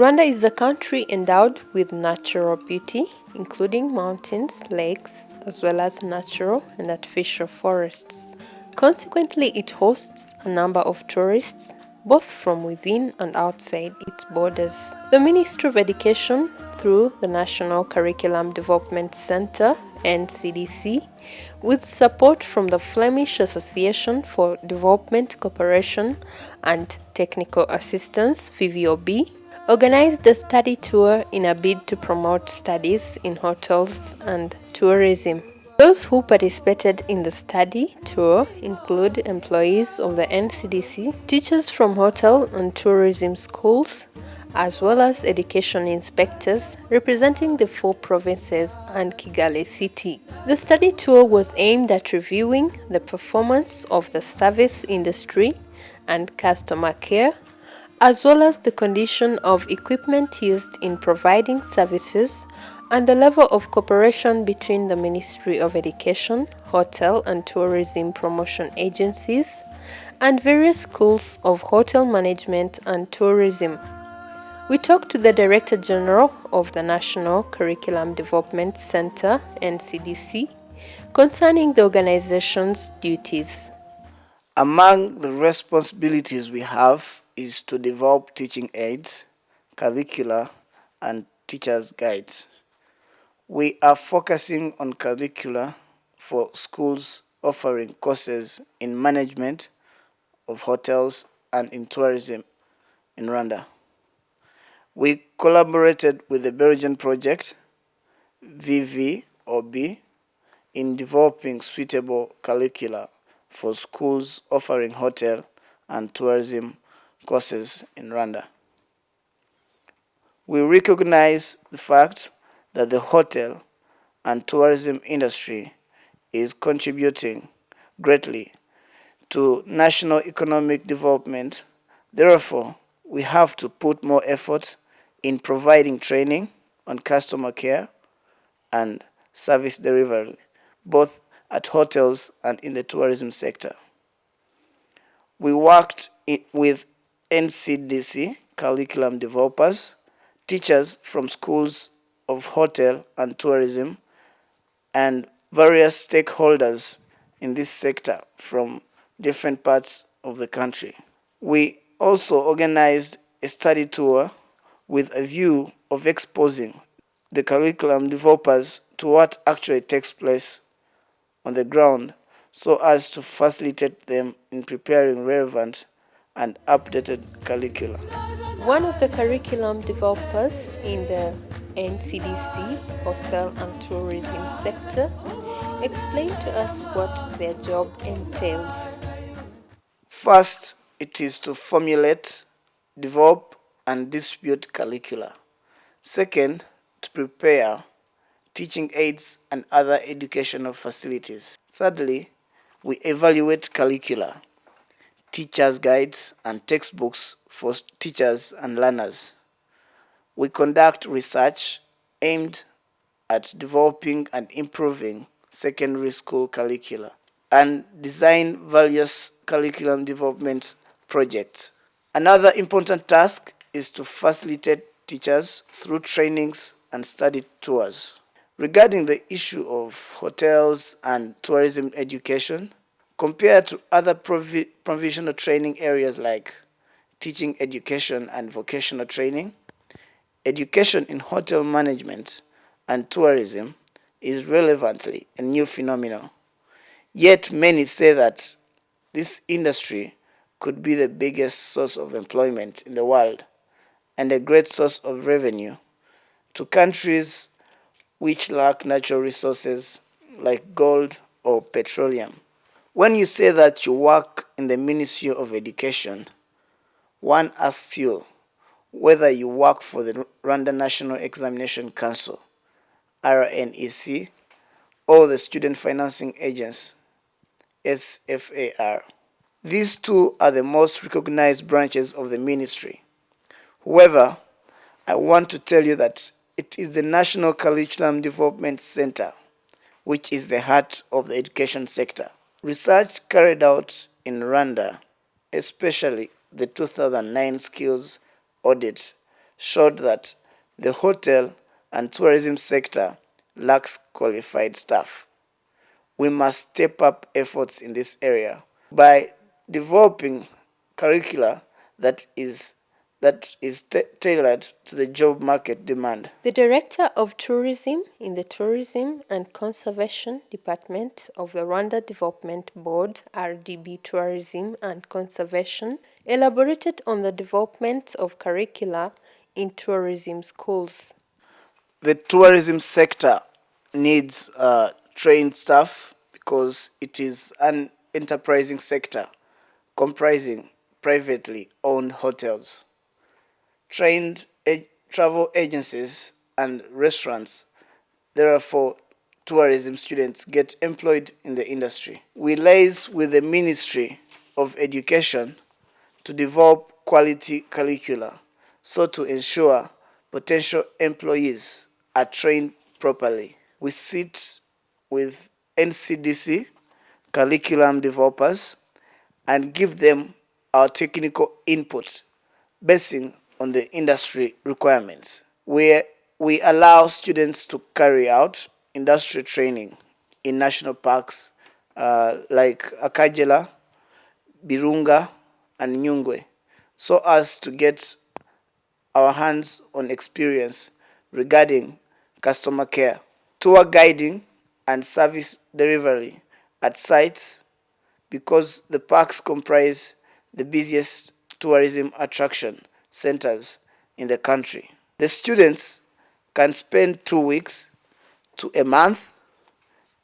Rwanda is a country endowed with natural beauty, including mountains, lakes, as well as natural and artificial forests. Consequently, it hosts a number of tourists, both from within and outside its borders. The Ministry of Education, through the National Curriculum Development Center, NCDC, with support from the Flemish Association for Development Cooperation and Technical Assistance, VVB, organized a study tour in a bid to promote studies in hotels and tourism. Those who participated in the study tour include employees of the NCDC, teachers from hotel and tourism schools, as well as education inspectors representing the 4 provinces and Kigali city. The study tour was aimed at reviewing the performance of the service industry and customer care, as well as the condition of equipment used in providing services and the level of cooperation between the Ministry of Education, Hotel and Tourism Promotion Agencies, and various schools of hotel management and tourism. We talked to the Director General of the National Curriculum Development Center, NCDC, concerning the organization's duties. Among the responsibilities we have is to develop teaching aids, curricula, and teachers' guides. We are focusing on curricula for schools offering courses in management of hotels and in tourism in Rwanda. We collaborated with the Belgian project, VVB, in developing suitable curricula for schools offering hotel and tourism courses in Rwanda. We recognize the fact that the hotel and tourism industry is contributing greatly to national economic development. Therefore, we have to put more effort in providing training on customer care and service delivery, both at hotels and in the tourism sector. We worked with NCDC curriculum developers, teachers from schools of hotel and tourism, and various stakeholders in this sector from different parts of the country. We also organized a study tour with a view of exposing the curriculum developers to what actually takes place on the ground so as to facilitate them in preparing relevant and updated curricula. One of the curriculum developers in the NCDC Hotel and Tourism sector explained to us what their job entails. First, it is to formulate, develop, and distribute curricula. Second, to prepare teaching aids and other educational facilities. Thirdly, we evaluate curricula, teachers' guides, and textbooks for teachers and learners. We conduct research aimed at developing and improving secondary school curricula and design various curriculum development projects. Another important task is to facilitate teachers through trainings and study tours. Regarding the issue of hotels and tourism education, compared to other provisional training areas like teaching education and vocational training, education in hotel management and tourism is relevantly a new phenomenon. Yet many say that this industry could be the biggest source of employment in the world and a great source of revenue to countries which lack natural resources like gold or petroleum. When you say that you work in the Ministry of Education, one asks you whether you work for the Rwanda National Examination Council, RNEC, or the Student Financing Agency, SFAR. These two are the most recognized branches of the ministry. However, I want to tell you that it is the National Curriculum Development Center which is the heart of the education sector. Research carried out in Rwanda, especially the 2009 skills audit, showed that the hotel and tourism sector lacks qualified staff. We must step up efforts in this area by developing curricula that is tailored to the job market demand. The Director of Tourism in the Tourism and Conservation Department of the Rwanda Development Board (RDB Tourism and Conservation) elaborated on the development of curricula in tourism schools. The tourism sector needs trained staff because it is an enterprising sector comprising privately owned hotels, trained travel agencies, and restaurants. Therefore, tourism students get employed in the industry. We liaise with the Ministry of Education to develop quality curricula so to ensure potential employees are trained properly. We sit with NCDC curriculum developers and give them our technical input basing on the industry requirements. We allow students to carry out industry training in national parks like Akagera, Birunga, and Nyungwe so as to get our hands on experience regarding customer care, tour guiding, and service delivery at sites because the parks comprise the busiest tourism attraction centers in the country. The students can spend 2 weeks to a month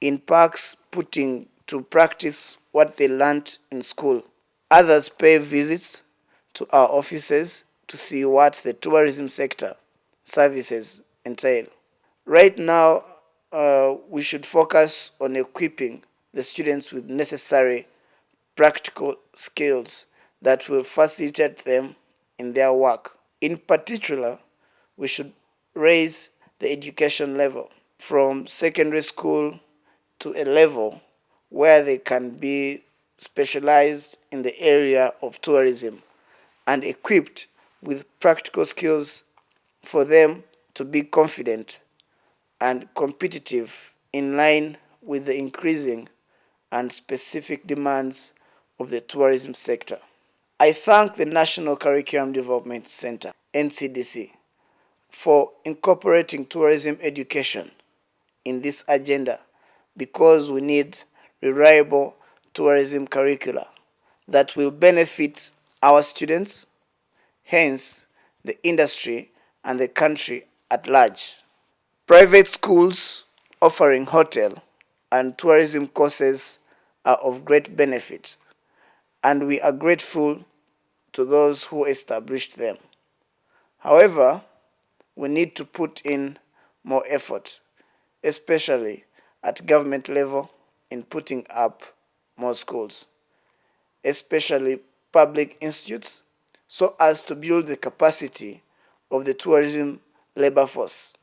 in parks putting to practice what they learned in school. Others pay visits to our offices to see what the tourism sector services entail. Right now, we should focus on equipping the students with necessary practical skills that will facilitate them in their work. In particular, we should raise the education level from secondary school to a level where they can be specialized in the area of tourism and equipped with practical skills for them to be confident and competitive in line with the increasing and specific demands of the tourism sector. I thank the National Curriculum Development Center, NCDC, for incorporating tourism education in this agenda because we need reliable tourism curricula that will benefit our students, hence the industry and the country at large. Private schools offering hotel and tourism courses are of great benefit, and we are grateful to those who established them. However, we need to put in more effort, especially at government level, in putting up more schools, especially public institutes, so as to build the capacity of the tourism labor force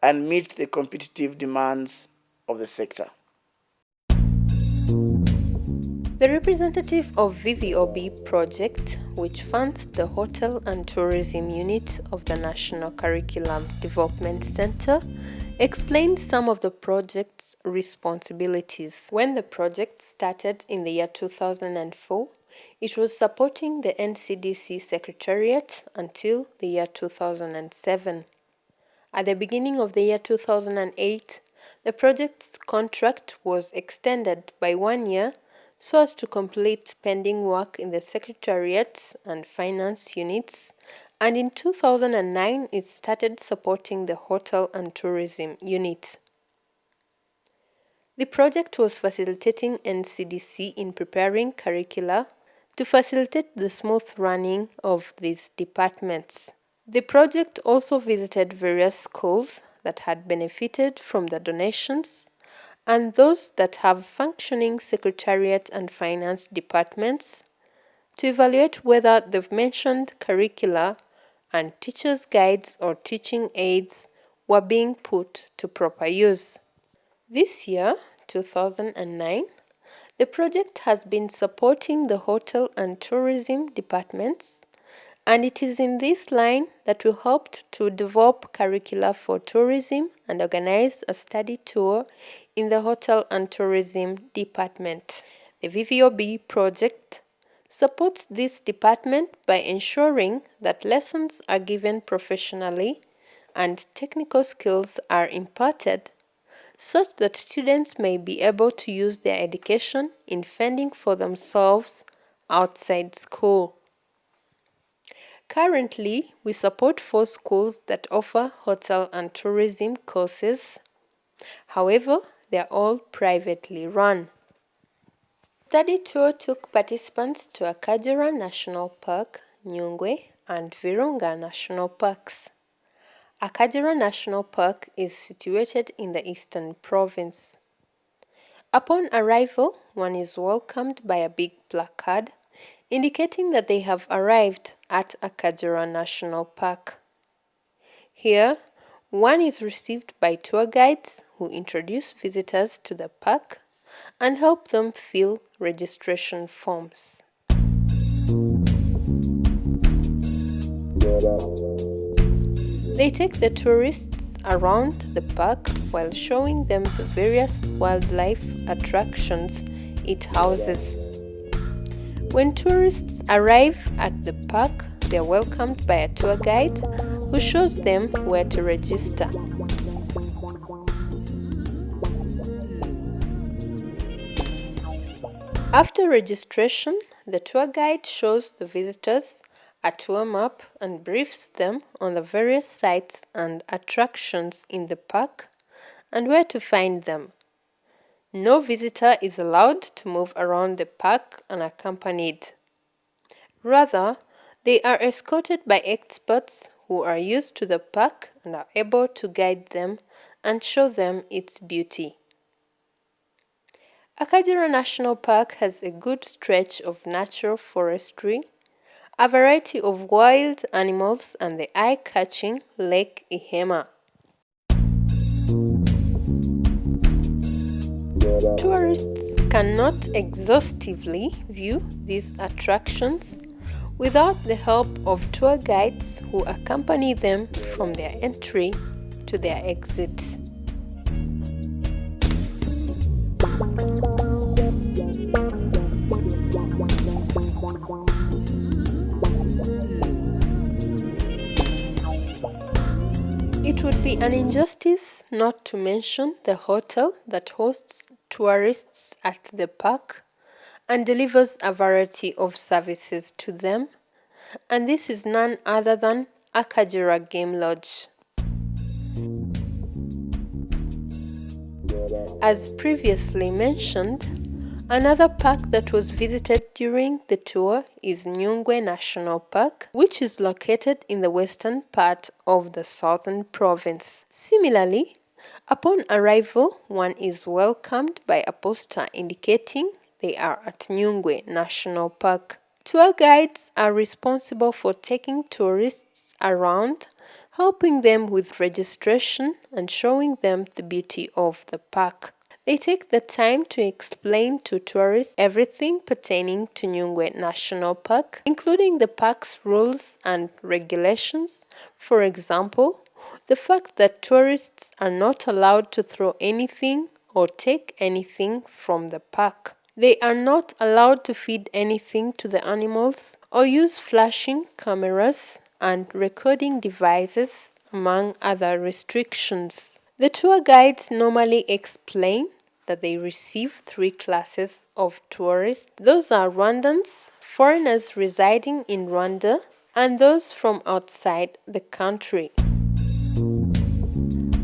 and meet the competitive demands of the sector. The representative of VVB Project, which funds the Hotel and Tourism Unit of the National Curriculum Development Center, explained some of the project's responsibilities. When the project started in the year 2004, it was supporting the NCDC Secretariat until the year 2007. At the beginning of the year 2008, the project's contract was extended by 1 year so as to complete pending work in the Secretariat and Finance units, and in 2009 it started supporting the Hotel and Tourism unit. The project was facilitating NCDC in preparing curricula to facilitate the smooth running of these departments. The project also visited various schools that had benefited from the donations and those that have functioning secretariat and finance departments to evaluate whether the mentioned curricula and teachers' guides or teaching aids were being put to proper use. This year, 2009, the project has been supporting the hotel and tourism departments And it is in this line that we hoped to develop curricula for tourism and organize a study tour in the Hotel and Tourism Department. The VVB Project supports this department by ensuring that lessons are given professionally and technical skills are imparted such that students may be able to use their education in fending for themselves outside school. Currently, we support 4 schools that offer hotel and tourism courses. However, they are all privately run. The study tour took participants to Akagera National Park, Nyungwe, and Virunga National Parks. Akagera National Park is situated in the Eastern Province. Upon arrival, one is welcomed by a big placard indicating that they have arrived at Akagera National Park. Here, one is received by tour guides who introduce visitors to the park and help them fill registration forms. They take the tourists around the park while showing them the various wildlife attractions it houses. When tourists arrive at the park, they are welcomed by a tour guide who shows them where to register. After registration, the tour guide shows the visitors a tour map and briefs them on the various sites and attractions in the park and where to find them. No visitor is allowed to move around the park unaccompanied. Rather, they are escorted by experts who are used to the park and are able to guide them and show them its beauty. Akagera National Park has a good stretch of natural forestry, a variety of wild animals, and the eye-catching Lake Ihema. Tourists cannot exhaustively view these attractions without the help of tour guides who accompany them from their entry to their exit. It would be an injustice not to mention the hotel that hosts tourists at the park and delivers a variety of services to them, and this is none other than Akagera Game Lodge. As previously mentioned, another park that was visited during the tour is Nyungwe National Park, which is located in the western part of the southern province. Similarly, upon arrival, one is welcomed by a poster indicating they are at Nyungwe National Park. Tour guides are responsible for taking tourists around, helping them with registration and showing them the beauty of the park. They take the time to explain to tourists everything pertaining to Nyungwe National Park, including the park's rules and regulations. For example, the fact that tourists are not allowed to throw anything or take anything from the park. They are not allowed to feed anything to the animals or use flashing cameras and recording devices, among other restrictions. The tour guides normally explain that they receive 3 classes of tourists. Those are Rwandans, foreigners residing in Rwanda, and those from outside the country.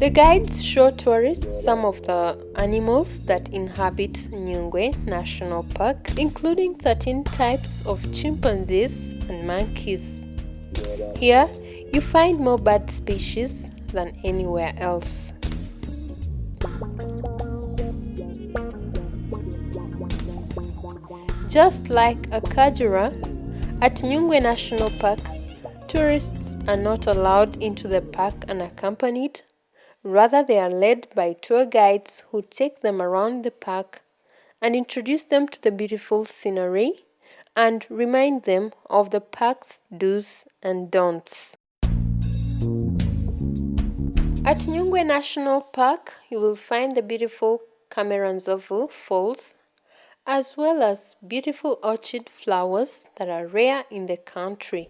The guides show tourists some of the animals that inhabit Nyungwe National Park, including 13 types of chimpanzees and monkeys. Here, you find more bird species than anywhere else. Just like Akagera, at Nyungwe National Park, tourists are not allowed into the park unaccompanied. Rather, they are led by tour guides who take them around the park and introduce them to the beautiful scenery and remind them of the park's do's and don'ts. At Nyungwe National Park, you will find the beautiful Kameranzovu Falls, as well as beautiful orchid flowers that are rare in the country.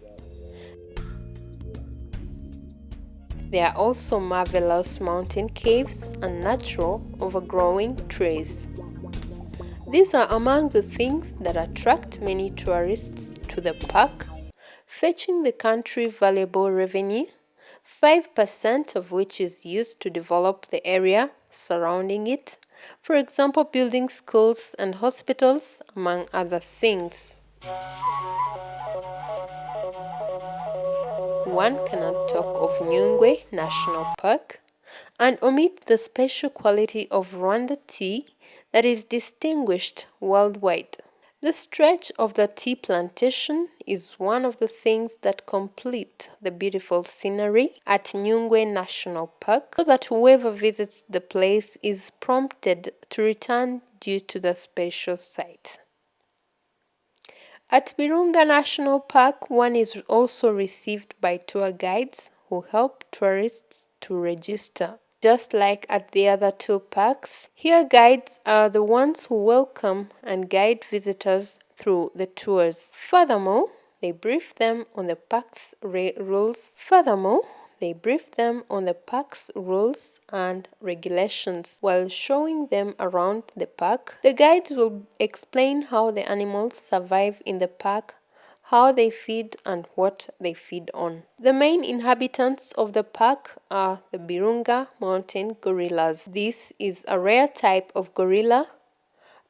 There are also marvelous mountain caves and natural overgrowing trees. These are among the things that attract many tourists to the park, fetching the country valuable revenue, 5% of which is used to develop the area surrounding it, for example, building schools and hospitals, among other things. One cannot talk of Nyungwe National Park and omit the special quality of Rwanda tea that is distinguished worldwide. The stretch of the tea plantation is one of the things that complete the beautiful scenery at Nyungwe National Park, so that whoever visits the place is prompted to return due to the special site. At Virunga National Park, one is also received by tour guides who help tourists to register. Just like at the other two parks, here guides are the ones who welcome and guide visitors through the tours. Furthermore, they brief them on the park's rules and regulations. While showing them around the park, the guides will explain how the animals survive in the park, how they feed and what they feed on. The main inhabitants of the park are the Virunga mountain gorillas. This is a rare type of gorilla,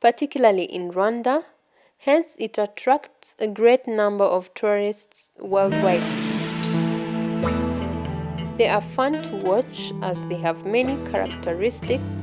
particularly in Rwanda, hence it attracts a great number of tourists worldwide. They are fun to watch as they have many characteristics